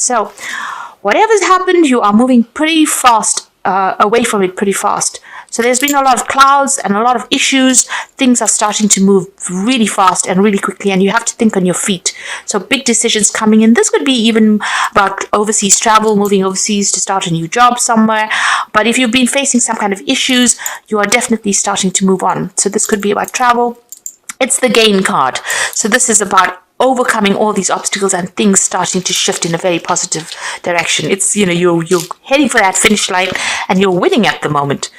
So whatever's happened, you are moving pretty fast away from it pretty fast. So there's been a lot of clouds and a lot of issues. Things are starting to move really fast and really quickly, and you have to think on your feet. So big decisions coming in. This could be even about overseas travel, moving overseas to start a new job somewhere. But if you've been facing some kind of issues, you are definitely starting to move on. So this could be about travel. It's the gain card. So this is about overcoming all these obstacles and things starting to shift in a very positive direction. It's, you're heading for that finish line and you're winning at the moment.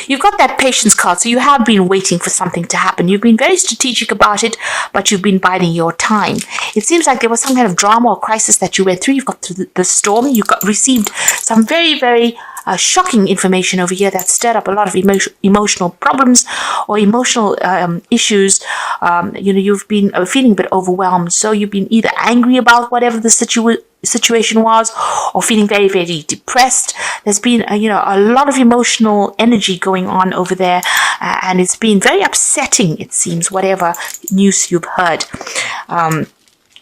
You've got that patience card, so you have been waiting for something to happen. You've been very strategic about it, but you've been biding your time. It seems like there was some kind of drama or crisis that you went through. You've got through the storm. You received some very, very shocking information over here that stirred up a lot of emotional problems or emotional issues. You've been feeling a bit overwhelmed. So you've been either angry about whatever the situation was, or feeling very, very depressed. There's been a lot of emotional energy going on over there, and it's been very upsetting, it seems, whatever news you've heard.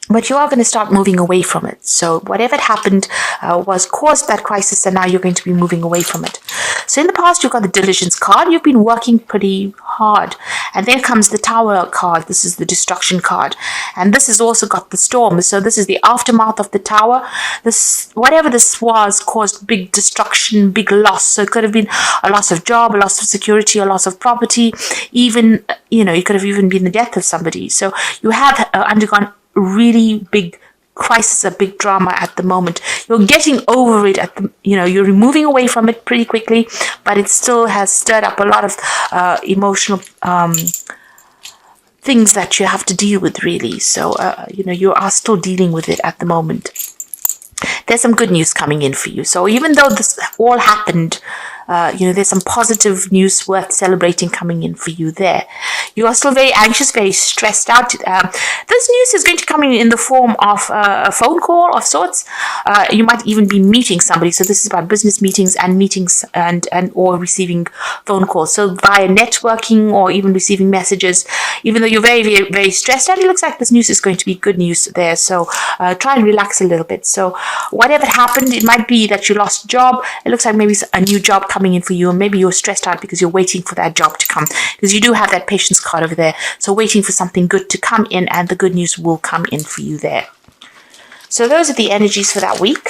But you are going to start moving away from it. So whatever happened was caused that crisis, and now you're going to be moving away from it. So in the past, you've got the diligence card. You've been working pretty hard. And then comes the tower card. This is the destruction card. And this has also got the storm. So this is the aftermath of the tower. Whatever this was caused big destruction, big loss. So it could have been a loss of job, a loss of security, a loss of property. Even, it could have even been the death of somebody. So you have undergone really big crisis, a big drama at the moment. You're getting over it you're moving away from it pretty quickly, but it still has stirred up a lot of emotional things that you have to deal with, really. So you are still dealing with it at the moment. There's some good news coming in for you. So even though this all happened, there's some positive news worth celebrating coming in for you there. You are still very anxious, very stressed out. This news is going to come in the form of a phone call of sorts. You might even be meeting somebody. So this is about business meetings and or receiving phone calls. So via networking or even receiving messages. Even though you're very, very, very stressed out, it looks like this news is going to be good news there. So try and relax a little bit. So whatever happened, it might be that you lost a job. It looks like maybe a new job coming in for you, and maybe you're stressed out because you're waiting for that job to come, because you do have that patience card over there. So waiting for something good to come in, and the good news will come in for you there. So those are the energies for that week.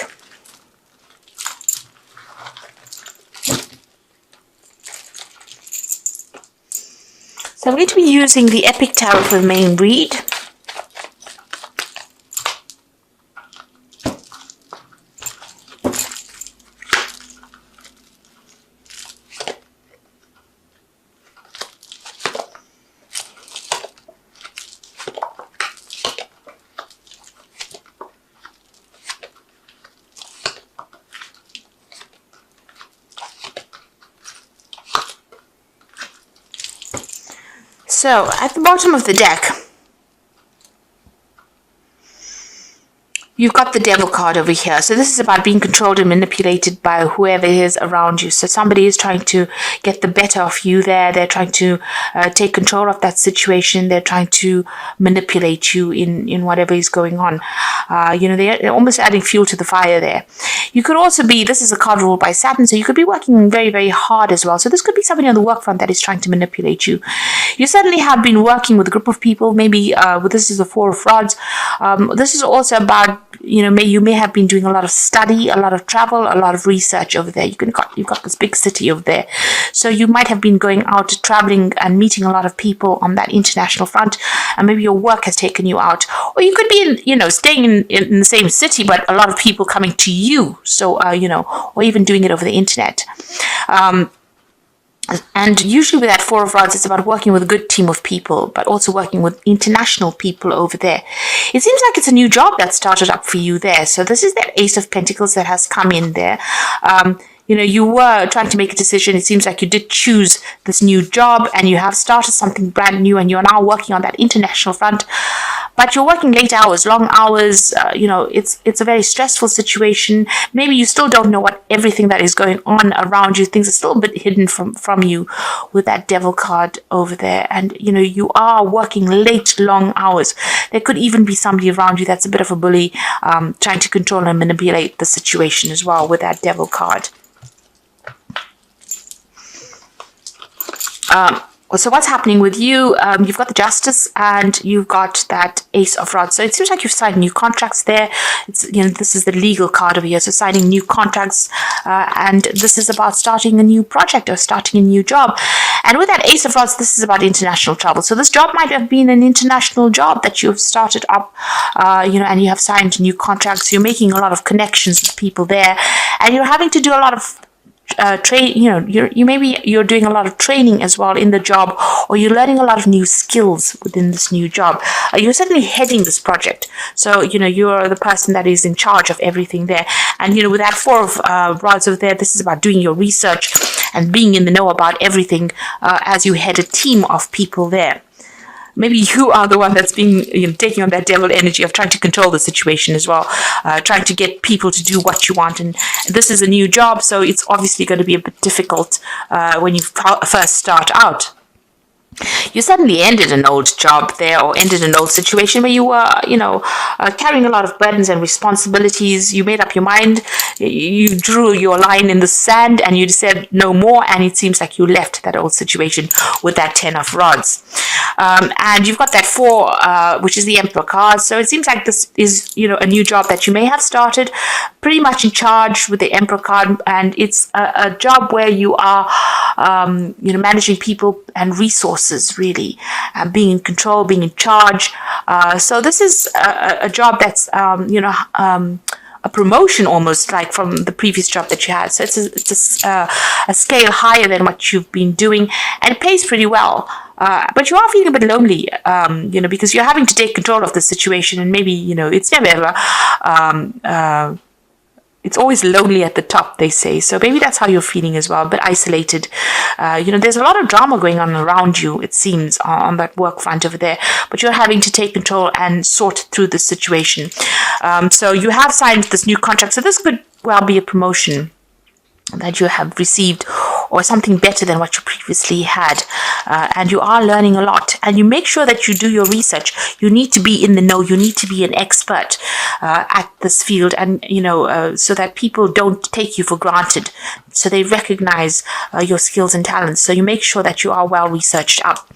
So I'm going to be using the Epic Tarot for the main read. So, at the bottom of the deck, you've got the Devil card over here. So this is about being controlled and manipulated by whoever is around you. So somebody is trying to get the better of you there. They're trying to take control of that situation. They're trying to manipulate you in whatever is going on. They're almost adding fuel to the fire there. You could also be, this is a card ruled by Saturn, so you could be working very, very hard as well. So this could be somebody on the work front that is trying to manipulate you. You certainly have been working with a group of people. Maybe this is a Four of Rods. This is also about, you may have been doing a lot of study, a lot of travel, a lot of research over there. You've got this big city over there. So you might have been going out, traveling and meeting a lot of people on that international front, and maybe your work has taken you out. Or you could be, staying in the same city, but a lot of people coming to you. So, or even doing it over the internet. And usually with that Four of Rods, it's about working with a good team of people, but also working with international people over there. It seems like it's a new job that started up for you there. So this is that Ace of Pentacles that has come in there. You were trying to make a decision. It seems like you did choose this new job and you have started something brand new, and you're now working on that international front. but you're working late hours, long hours. It's a very stressful situation. Maybe you still don't know what everything that is going on around you. Things are still a bit hidden from you with that devil card over there. And, you are working late, long hours. There could even be somebody around you that's a bit of a bully, trying to control and manipulate the situation as well with that devil card. So what's happening with you? You've got the Justice and you've got that Ace of Rods. So it seems like you've signed new contracts there. This is the legal card over here. So signing new contracts, and this is about starting a new project or starting a new job. And with that Ace of Rods, this is about international travel. So this job might have been an international job that you've started up, and you have signed new contracts. You're making a lot of connections with people there, and you're having to do a lot of you're doing a lot of training as well in the job, or you're learning a lot of new skills within this new job. You're certainly heading this project, so you're the person that is in charge of everything there. And with that Four of Rods over there, this is about doing your research and being in the know about everything, as you head a team of people there. Maybe you are the one that's being taking on that devil energy of trying to control the situation as well, trying to get people to do what you want. And this is a new job, so it's obviously going to be a bit difficult when you first start out. You suddenly ended an old job there, or ended an old situation where you were, carrying a lot of burdens and responsibilities. You made up your mind, you drew your line in the sand, and you said no more. And it seems like you left that old situation with that 10 of Rods. And you've got that 4, which is the Emperor card. So it seems like this is, a new job that you may have started, pretty much in charge with the Emperor card. And it's a job where you are, managing people and resources, really, being in control, being in charge. So this is a job that's, a promotion almost like from the previous job that you had. So it's a scale higher than what you've been doing, and it pays pretty well. But you are feeling a bit lonely, because you're having to take control of the situation, and maybe, it's never ever, it's always lonely at the top, they say. So maybe that's how you're feeling as well, a bit isolated. There's a lot of drama going on around you, it seems, on that work front over there. But you're having to take control and sort through the situation. So you have signed this new contract. So this could well be a promotion that you have received, or something better than what you previously had. And you are learning a lot. And you make sure that you do your research. You need to be in the know. You need to be an expert at this field, and so that people don't take you for granted. So they recognize your skills and talents. So you make sure that you are well researched up.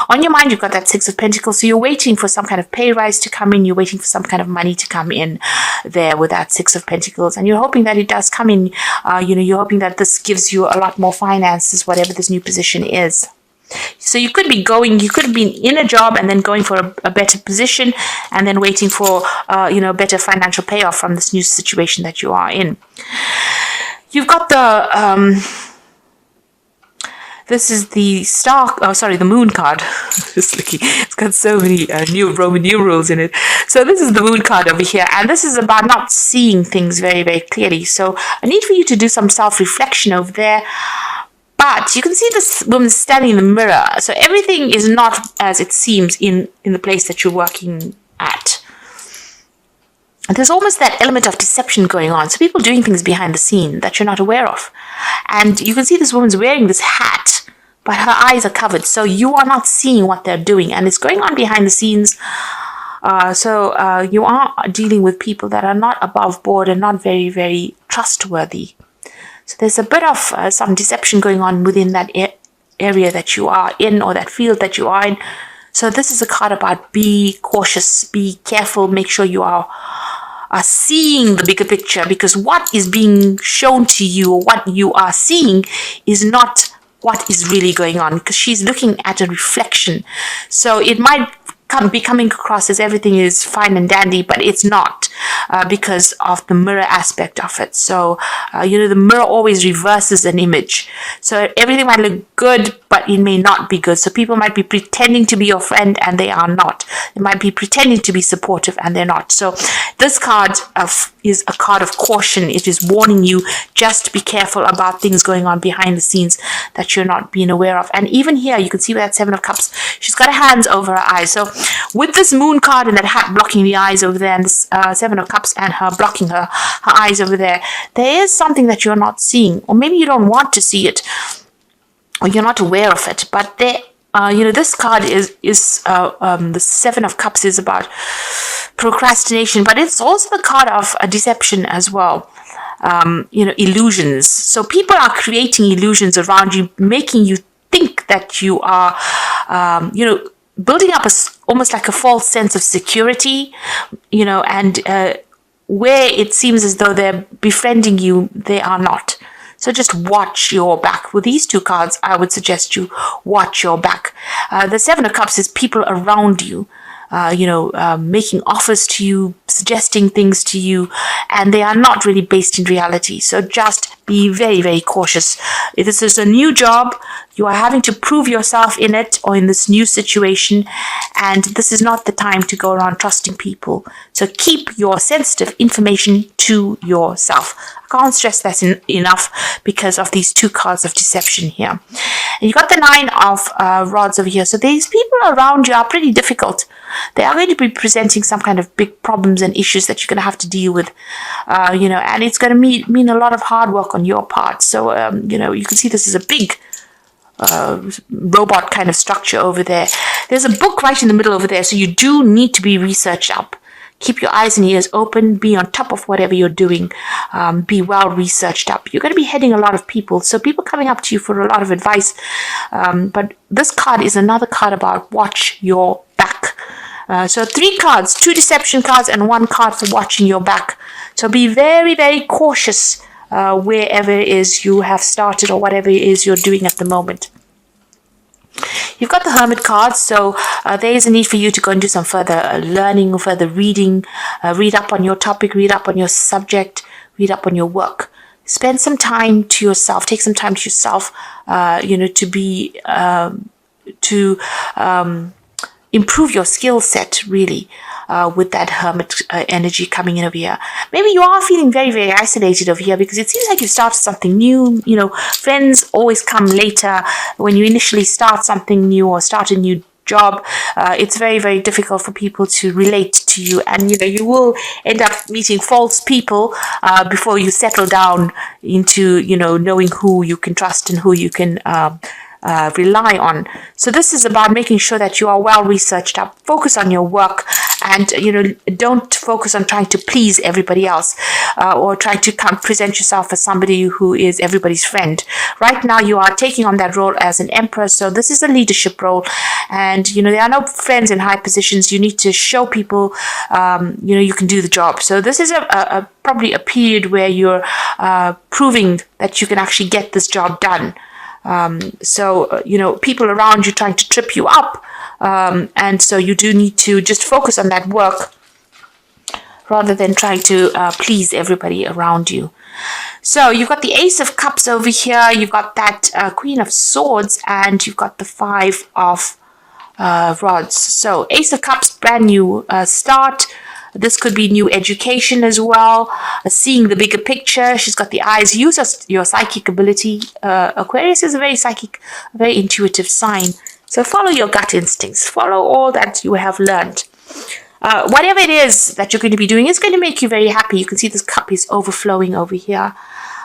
On your mind, you've got that 6 of Pentacles. So you're waiting for some kind of pay rise to come in. You're waiting for some kind of money to come in there with that 6 of Pentacles. And you're hoping that it does come in. You're hoping that this gives you a lot more finances, whatever this new position is. So you could have been in a job and then going for a better position, and then waiting for, better financial payoff from this new situation that you are in. You've got this is the the Moon card. It's got so many new Roman numerals in it. So this is the Moon card over here, and this is about not seeing things very, very clearly. So I need for you to do some self-reflection over there. But you can see this woman standing in the mirror. So everything is not as it seems in the place that you're working at. And there's almost that element of deception going on. So people doing things behind the scene that you're not aware of. And you can see this woman's wearing this hat, but her eyes are covered. So you are not seeing what they're doing. And it's going on behind the scenes. So you are dealing with people that are not above board and not very, very trustworthy. So there's a bit of some deception going on within that area that you are in, or that field that you are in. So this is a card about be cautious, be careful, make sure you are seeing the bigger picture, because what is being shown to you, or what you are seeing, is not what is really going on, because she's looking at a reflection. So it might be coming across as everything is fine and dandy, but it's not, because of the mirror aspect of it. So, the mirror always reverses an image. So everything might look good, but it may not be good. So people might be pretending to be your friend and they are not. They might be pretending to be supportive and they're not. So this card is a card of caution. It is warning you, just be careful about things going on behind the scenes that you're not being aware of. And even here, you can see with that 7 of Cups, she's got her hands over her eyes. So With this Moon card and that hat blocking the eyes over there, and this Seven of Cups and her blocking her eyes over there, there is something that you're not seeing, or maybe you don't want to see it, or you're not aware of it. But there, this card is the Seven of Cups is about procrastination, but it's also the card of a deception as well. Illusions. So people are creating illusions around you, making you think that you are, building up almost like a false sense of security, and where it seems as though they're befriending you, they are not. So just watch your back. With these two cards, I would suggest you watch your back. The Seven of Cups is people around you, making offers to you, suggesting things to you, and they are not really based in reality. So just be very, very cautious. If this is a new job, you are having to prove yourself in it or in this new situation, and this is not the time to go around trusting people. So keep your sensitive information to yourself. I can't stress that enough because of these two cards of deception here. And you got the Nine of Rods over here. So these people around you are pretty difficult. They are going to be presenting some kind of big problems and issues that you're going to have to deal with, and it's going to mean a lot of hard work on your part. So, you can see this is a big robot kind of structure over there. There's a book right in the middle over there, so you do need to be researched up. Keep your eyes and ears open. Be on top of whatever you're doing. Be well researched up. You're going to be heading a lot of people. So people coming up to you for a lot of advice. But this card is another card about watch your back. So 3 cards, 2 deception cards and 1 card for watching your back. So be very, very cautious wherever it is you have started or whatever it is you're doing at the moment. You've got the Hermit card, so there is a need for you to go and do some further learning, further reading, read up on your topic, read up on your subject, read up on your work. Spend some time to yourself, take some time to yourself, to improve your skill set, really, with that Hermit energy coming in over here. Maybe you are feeling very, very isolated over here because it seems like you've started something new. Friends always come later when you initially start something new or start a new job. It's very, very difficult for people to relate to you, and you will end up meeting false people before you settle down into knowing who you can trust and who you can rely on. So this is about making sure that you are well researched up. Focus on your work, and don't focus on trying to please everybody else or trying to present yourself as somebody who is everybody's friend. Right now you are taking on that role as an empress, so this is a leadership role, and there are no friends in high positions. You need to show people you can do the job. So this is probably a period where you're proving that you can actually get this job done. People around you trying to trip you up, and so you do need to just focus on that work rather than trying to please everybody around you. So you've got the Ace of Cups over here, you've got that Queen of Swords, and you've got the 5 of Rods. So Ace of Cups, brand new start. This could be new education as well, seeing the bigger picture. She's got the eyes. Use your psychic ability. Aquarius is a very psychic, very intuitive sign. So follow your gut instincts. Follow all that you have learned. Whatever it is that you're going to be doing is going to make you very happy. You can see this cup is overflowing over here.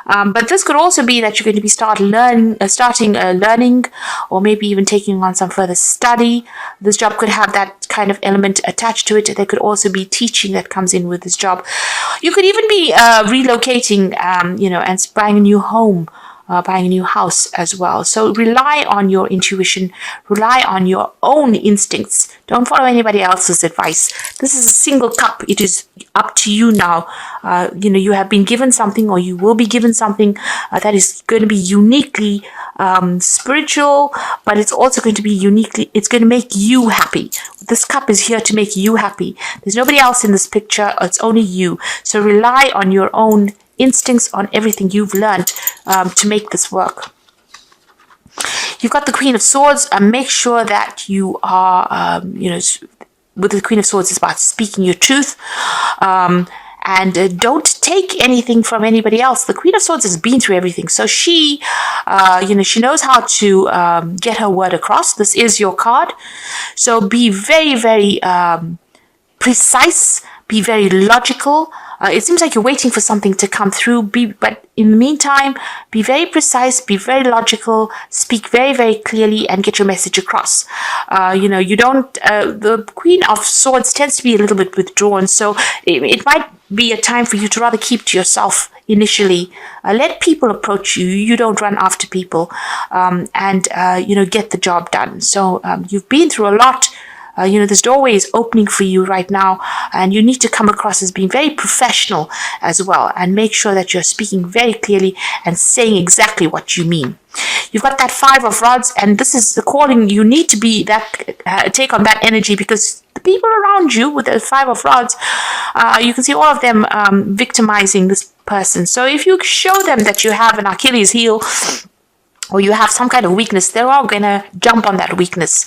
But this could also be that you're going to be starting learning, or maybe even taking on some further study. This job could have that kind of element attached to it. There could also be teaching that comes in with this job. You could even be relocating, and buying a new home, buying a new house as well. So rely on your intuition, rely on your own instincts. Don't follow anybody else's advice. This is a single cup. It is up to you now. You have been given something, or you will be given something that is going to be uniquely spiritual, but it's also going to be it's going to make you happy. This cup is here to make you happy. There's nobody else in this picture. It's only you. So rely on your own instincts, on everything you've learned to make this work. You've got the Queen of Swords. Make sure that you are, with the Queen of Swords, it's about speaking your truth. and don't take anything from anybody else. The Queen of Swords has been through everything, so she she knows how to get her word across. This is your card, so be very, very precise, be very logical. It seems like you're waiting for something to come through, but in the meantime, be very precise, be very logical, speak very, very clearly, and get your message across. You don't, the Queen of Swords tends to be a little bit withdrawn, so it might be a time for you to rather keep to yourself initially. Let people approach you. You don't run after people, and get the job done. So you've been through a lot. This doorway is opening for you right now, and you need to come across as being very professional as well, and make sure that you're speaking very clearly and saying exactly what you mean. You've got that Five of Rods, and this is the calling. You need to be that, take on that energy, because the people around you with the Five of Rods, you can see all of them victimizing this person. So if you show them that you have an Achilles heel, or you have some kind of weakness, they're all going to jump on that weakness.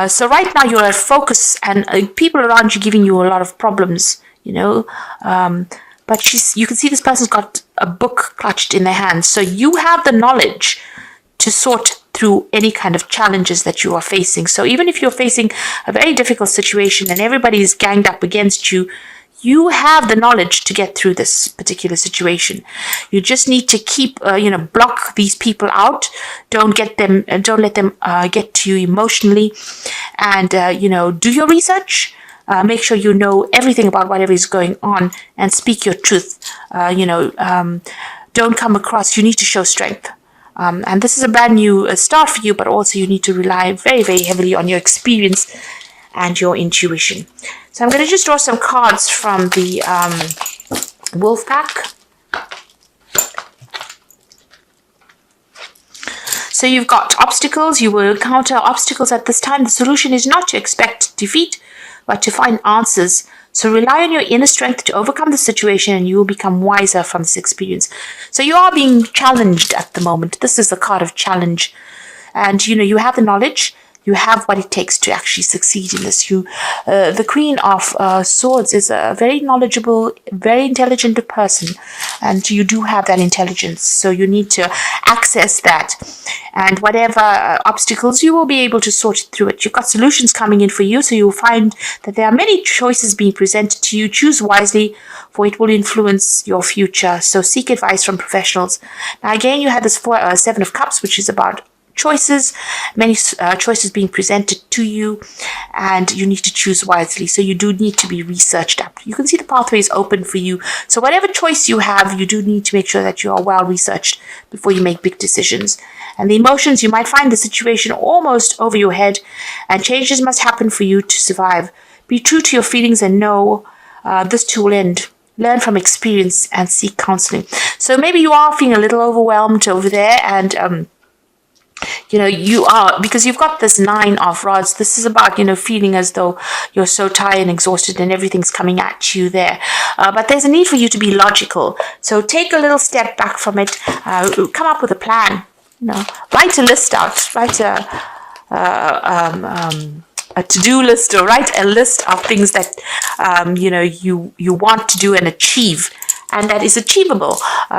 So right now you're at focus, and people around you giving you a lot of problems, but you can see this person's got a book clutched in their hands. So you have the knowledge to sort through any kind of challenges that you are facing. So even if you're facing a very difficult situation and everybody is ganged up against you, you have the knowledge to get through this particular situation. You just need to keep, block these people out. Don't let them get to you emotionally, and do your research. Make sure you know everything about whatever is going on, and speak your truth. Don't come across. You need to show strength. And this is a brand new start for you, but also you need to rely very, very heavily on your experience and your intuition. So I'm going to just draw some cards from the Wolf Pack. So you've got obstacles. You will encounter obstacles at this time. The solution is not to expect defeat, but to find answers. So rely on your inner strength to overcome the situation, and you will become wiser from this experience. So you are being challenged at the moment. This is the card of challenge. And, you have the knowledge. You have what it takes to actually succeed in this. The Queen of Swords is a very knowledgeable, very intelligent person, and you do have that intelligence. So you need to access that, and whatever obstacles, you will be able to sort through it. You've got solutions coming in for you, so you'll find that there are many choices being presented to you. Choose wisely, for it will influence your future. So seek advice from professionals. Now again, you have this Seven of Cups, which is about choices, many choices being presented to you, and you need to choose wisely. So you do need to be researched up. You can see the pathway is open for you. So whatever choice you have, you do need to make sure that you are well researched before you make big decisions. And the emotions, you might find the situation almost over your head, and changes must happen for you to survive. Be true to your feelings and know this too will end. Learn from experience and seek counseling. So maybe you are feeling a little overwhelmed over there, and you are, because you've got this Nine of Rods. This is about, feeling as though you're so tired and exhausted and everything's coming at you there. But there's a need for you to be logical. So take a little step back from it. Come up with a plan. Write a list out. Write a to-do list, or write a list of things that, you want to do and achieve, and that is achievable.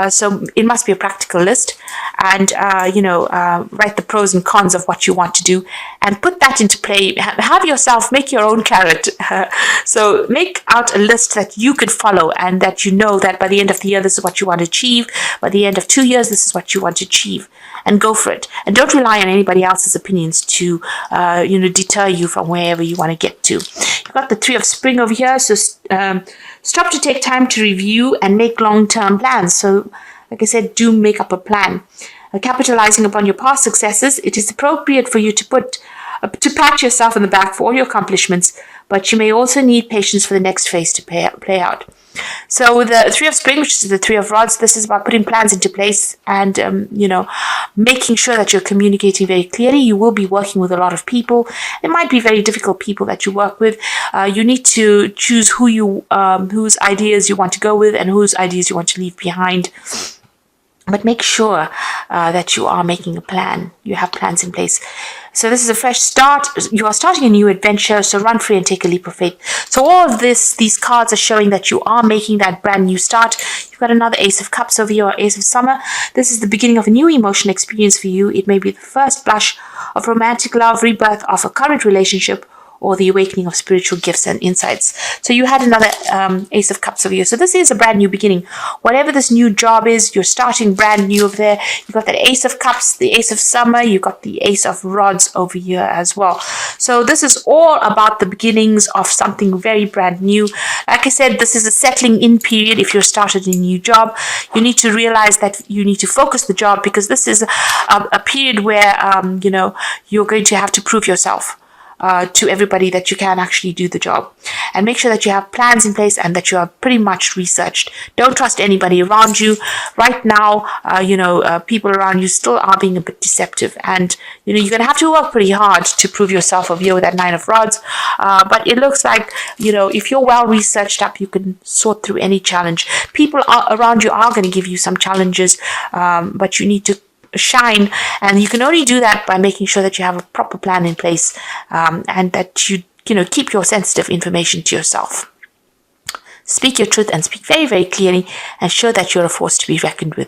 So it must be a practical list, and write the pros and cons of what you want to do, and put that into play. Have yourself make your own carrot. So make out a list that you could follow, and that that by the end of the year this is what you want to achieve. By the end of 2 years this is what you want to achieve, and go for it. And don't rely on anybody else's opinions to deter you from wherever you want to get to. You've got the Three of Spring over here. So stop to take time to review and make long-term plans. So like I said, do make up a plan. Capitalizing upon your past successes, it is appropriate for you to pat yourself on the back for all your accomplishments, but you may also need patience for the next phase to play out. So the Three of Spring, which is the Three of Rods, this is about putting plans into place and, making sure that you're communicating very clearly. You will be working with a lot of people. It might be very difficult people that you work with. You need to choose whose ideas you want to go with and whose ideas you want to leave behind. But make sure that you are making a plan. You have plans in place. So this is a fresh start. You are starting a new adventure. So run free and take a leap of faith. So all of these cards are showing that you are making that brand new start. You've got another Ace of Cups over here, or Ace of Summer. This is the beginning of a new emotional experience for you. It may be the first blush of romantic love, rebirth of a current relationship, or the awakening of spiritual gifts and insights. So you had another Ace of Cups over here. So this is a brand new beginning. Whatever this new job is, you're starting brand new over there. You've got that Ace of Cups, the Ace of Summer. You've got the Ace of Rods over here as well. So this is all about the beginnings of something very brand new. Like I said, this is a settling in period. If you're started a new job, you need to realize that you need to focus the job, because this is a period where, you're going to have to prove yourself to everybody that you can actually do the job. And make sure that you have plans in place and that you are pretty much researched. Don't trust anybody around you. Right now, people around you still are being a bit deceptive. And, you're going to have to work pretty hard to prove yourself over here with that Nine of Rods. But it looks like, if you're well researched up, you can sort through any challenge. People around you are going to give you some challenges, but you need to shine, and you can only do that by making sure that you have a proper plan in place, and that you keep your sensitive information to yourself. Speak your truth and speak very, very clearly, and show that you're a force to be reckoned with.